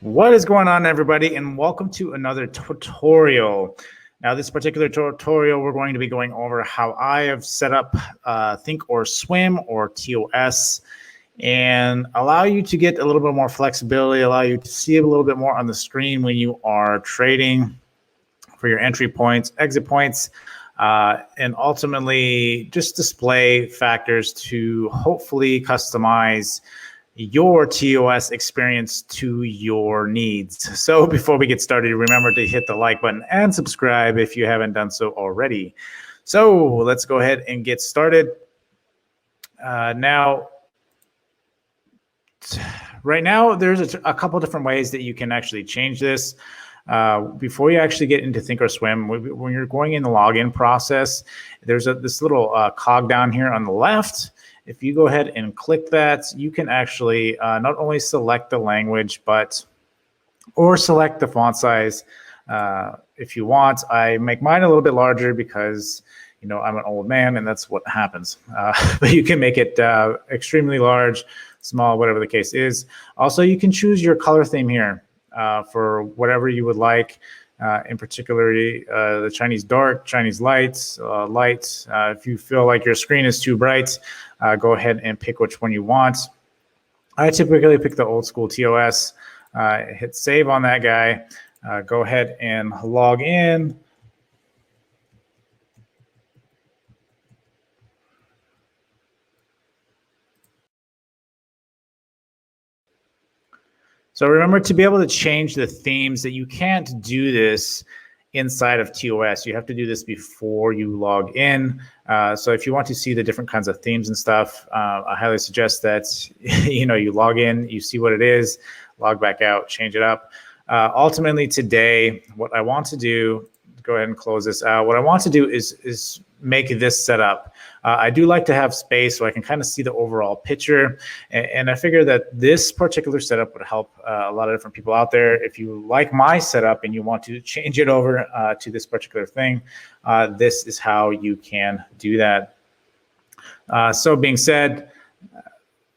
What is going on, everybody, and welcome to another tutorial. Now, this particular tutorial, we're going to be going over how I have set up ThinkorSwim or TOS and allow you to get a little bit more flexibility, allow you to see a little bit more on the screen when you are trading for your entry points, exit points, and ultimately just display factors to hopefully customize your TOS experience to your needs. So before we get started, remember to hit the like button and subscribe if you haven't done so already. So let's go ahead and get started. Right now, there's a couple different ways that you can actually change this. Before you actually get into ThinkorSwim, when you're going in the login process, there's this little cog down here on the left. If you go ahead and click that, you can actually not only select the language, or select the font size if you want. I make mine a little bit larger because, you know, I'm an old man and that's what happens. But you can make it extremely large, small, whatever the case is. Also, you can choose your color theme here for whatever you would like. In particular, the Chinese dark, Chinese light. If you feel like your screen is too bright, go ahead and pick which one you want. I typically pick the old school TOS. Hit save on that guy. Go ahead and log in. So remember to be able to change the themes that you can't do this inside of TOS. You have to do this before you log in. So if you want to see the different kinds of themes and stuff, I highly suggest that you log in, you see what it is, log back out, change it up. Ultimately today, what I want to do, go ahead and close this out. What I want to do is make this setup. I do like to have space so I can kind of see the overall picture. And I figure that this particular setup would help a lot of different people out there. If you like my setup and you want to change it over to this particular thing, this is how you can do that. So being said,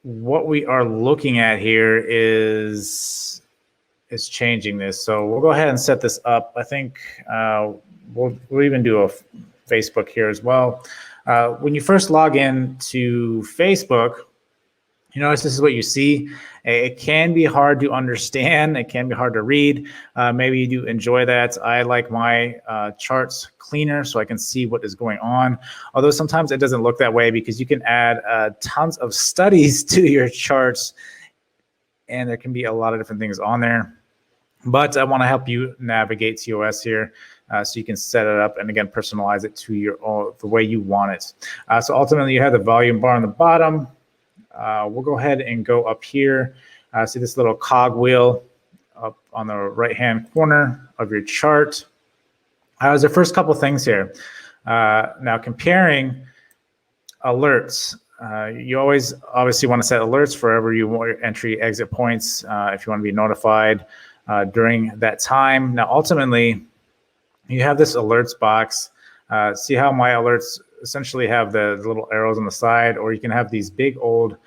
what we are looking at here is changing this. So we'll go ahead and set this up. I think we'll even do a Facebook here as well. When you first log in to Facebook, you notice this is what you see. It can be hard to understand. It can be hard to read. Maybe you do enjoy that. I like my charts cleaner so I can see what is going on. Although sometimes it doesn't look that way because you can add tons of studies to your charts and there can be a lot of different things on there. But I want to help you navigate TOS here so you can set it up and, again, personalize it to the way you want it. So ultimately, you have the volume bar on the bottom. We'll go ahead and go up here. See this little cog wheel up on the right-hand corner of your chart. There's the first couple things here. Now, comparing alerts. You always obviously want to set alerts for wherever you want your entry exit points if you want to be notified during that time. Now, ultimately, you have this alerts box. See how my alerts essentially have the little arrows on the side, or you can have these big old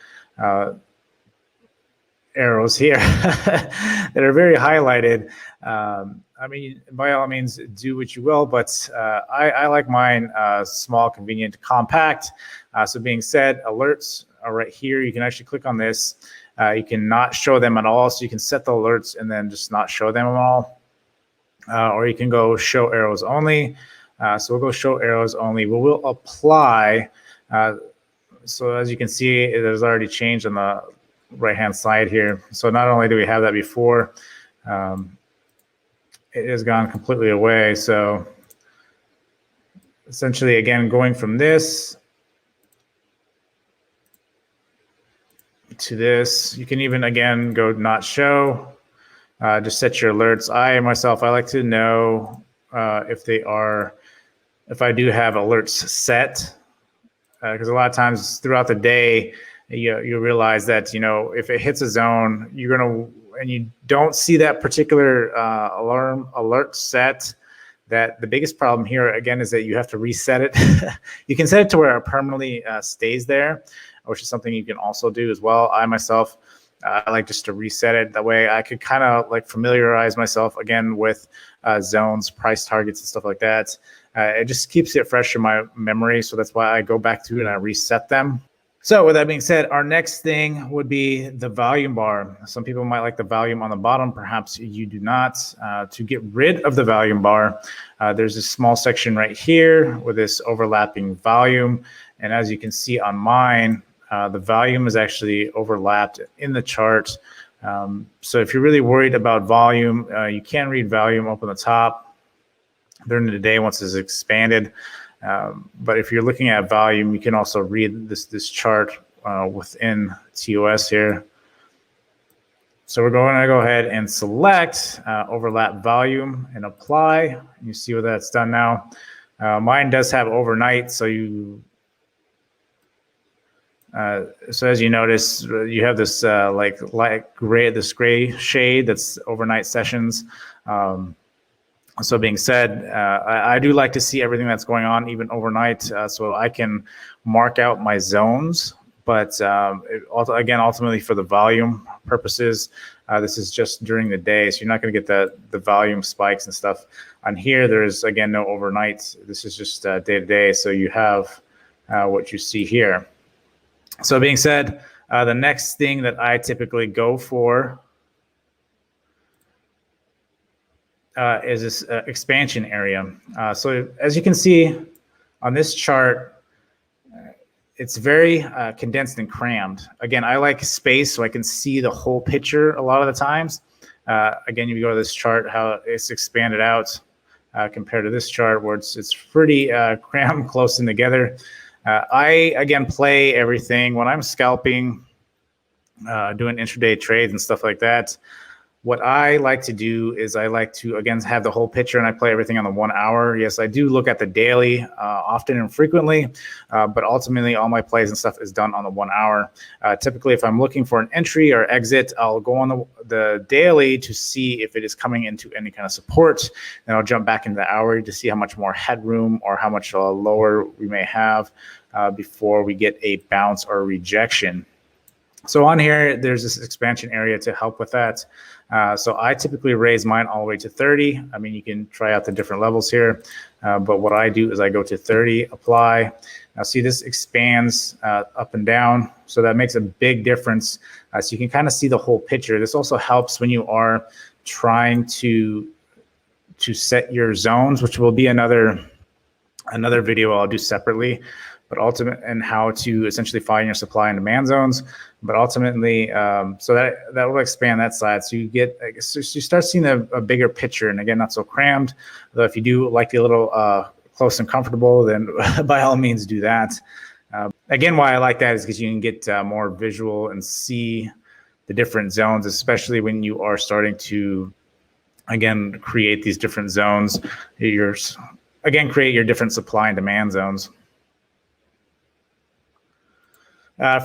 arrows here that are very highlighted. I mean, by all means, do what you will, but I like mine small, convenient, compact. So being said, alerts are right here. You can actually click on this. You can not show them at all. So you can set the alerts and then just not show them at all. Or you can go show arrows only. So we'll go show arrows only. We will apply. So as you can see, it has already changed on the right-hand side here. So not only do we have that before, it has gone completely away. So essentially, again, going from this to this, you can even, again, go not show. Just set your alerts. I like to know if I do have alerts set, because a lot of times throughout the day, you realize that, if it hits a zone, and you don't see that particular alert set, that the biggest problem here, again, is that you have to reset it. You can set it to where it permanently stays there, which is something you can also do as well. I myself I like just to reset it. That way I could kind of like familiarize myself again with zones, price targets, and stuff like that. It just keeps it fresh in my memory. So that's why I go back through and I reset them. So with that being said, our next thing would be the volume bar. Some people might like the volume on the bottom. Perhaps you do not. To get rid of the volume bar, there's a small section right here with this overlapping volume. And as you can see on mine, the volume is actually overlapped in the chart. So if you're really worried about volume, you can read volume up on the top during the day once it's expanded. But if you're looking at volume, you can also read this chart within TOS here. So we're going to go ahead and select overlap volume and apply. You see what that's done now. Mine does have overnight, so so as you notice, you have this like light gray, this gray shade that's overnight sessions. So being said, I do like to see everything that's going on even overnight, so I can mark out my zones. But again, ultimately for the volume purposes, this is just during the day, so you're not going to get the volume spikes and stuff. On here, there's again no overnight. This is just day to day, so you have what you see here. So being said, the next thing that I typically go for is this expansion area. So as you can see on this chart, it's very condensed and crammed. Again, I like space so I can see the whole picture a lot of the times. Again, you go to this chart, how it's expanded out compared to this chart where it's pretty crammed close in together. I, again, play everything. When I'm scalping, doing intraday trades and stuff like that, what I like to do is I like to, again, have the whole picture, and I play everything on the 1 hour. Yes, I do look at the daily often and frequently, but ultimately all my plays and stuff is done on the 1 hour. Typically, if I'm looking for an entry or exit, I'll go on the daily to see if it is coming into any kind of support. Then I'll jump back into the hour to see how much more headroom or how much lower we may have before we get a bounce or rejection. So on here, there's this expansion area to help with that. So I typically raise mine all the way to 30. I mean, you can try out the different levels here, but what I do is I go to 30, apply. Now see, this expands up and down, so that makes a big difference. So you can kind of see the whole picture. This also helps when you are trying to set your zones, which will be another video I'll do separately, but and how to essentially find your supply and demand zones. But ultimately, so that will expand that side. So you get, so you start seeing a bigger picture, and again, not so crammed. Though if you do like the little close and comfortable, then by all means do that. Again, why I like that is because you can get more visual and see the different zones, especially when you are starting to, again, create these different zones. Create your different supply and demand zones.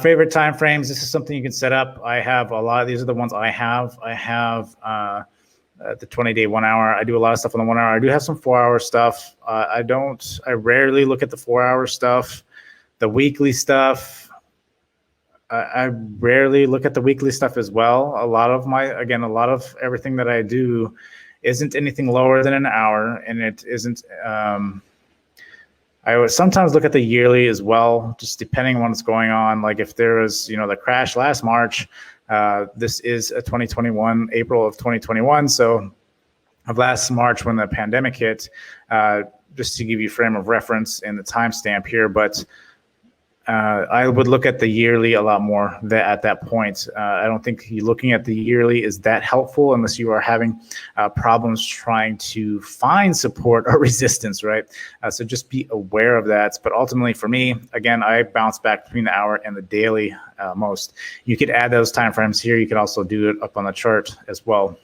Favorite time frames. This is something you can set up. I have a lot. These are the ones I have. I have the 20-day 1 hour. I do a lot of stuff on the 1 hour. I do have some 4 hour stuff. I rarely look at the 4 hour stuff. The weekly stuff, I rarely look at the weekly stuff as well. A lot of everything that I do isn't anything lower than an hour, and it isn't. I would sometimes look at the yearly as well, just depending on what's going on. Like if there was, the crash last March, this is a 2021, April of 2021. So of last March when the pandemic hit, just to give you frame of reference and the timestamp here, but I would look at the yearly a lot more at that point. I don't think looking at the yearly is that helpful unless you are having problems trying to find support or resistance, right? So just be aware of that. But ultimately for me, again, I bounce back between the hour and the daily most. You could add those timeframes here. You can also do it up on the chart as well.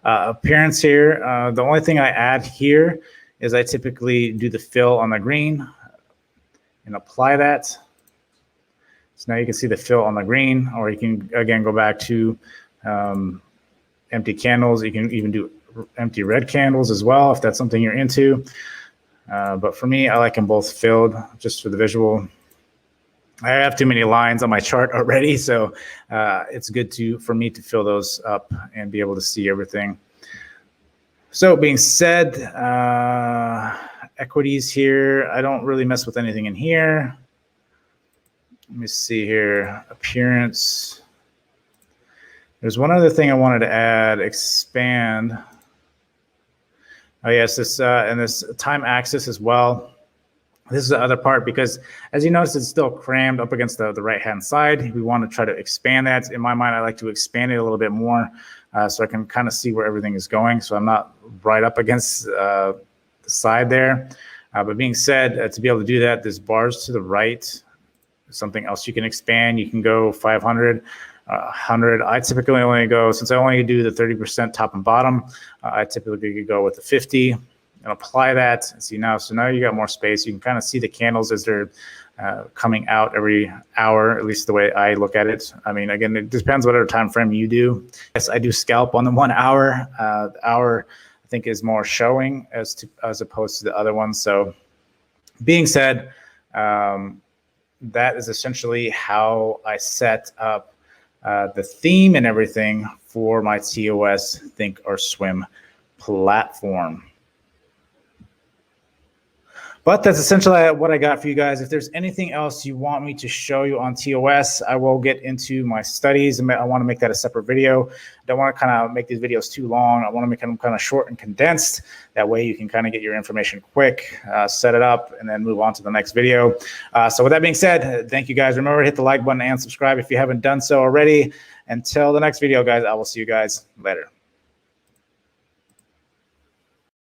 Appearance here, the only thing I add here is I typically do the fill on the green and apply that. So now you can see the fill on the green, or you can, again, go back to empty candles. You can even do empty red candles as well, if that's something you're into. But for me, I like them both filled just for the visual. I have too many lines on my chart already, so it's good for me to fill those up and be able to see everything. So being said, equities here, I don't really mess with anything in here. Let me see here, appearance. There's one other thing I wanted to add, expand. Oh yes, this and this time axis as well. This is the other part, because as you notice, it's still crammed up against the right-hand side. We want to try to expand that. In my mind, I like to expand it a little bit more so I can kind of see where everything is going. So I'm not right up against the side there. But being said, to be able to do that, there's bars to the right. Something else you can expand. You can go 500, 100. I typically only go, since I only do the 30% top and bottom, I typically could go with the 50 and apply that. And see now, so now you got more space. You can kind of see the candles as they're coming out every hour, at least the way I look at it. I mean, again, it depends whatever time frame you do. Yes, I do scalp on the 1 hour. The hour, I think, is more showing as opposed to the other one. So being said, that is essentially how I set up the theme and everything for my TOS ThinkorSwim platform. But that's essentially what I got for you guys. If there's anything else you want me to show you on TOS, I will get into my studies. I want to make that a separate video. I don't want to kind of make these videos too long. I want to make them kind of short and condensed. That way you can kind of get your information quick, set it up, and then move on to the next video. So with that being said, thank you guys. Remember to hit the like button and subscribe if you haven't done so already. Until the next video, guys, I will see you guys later.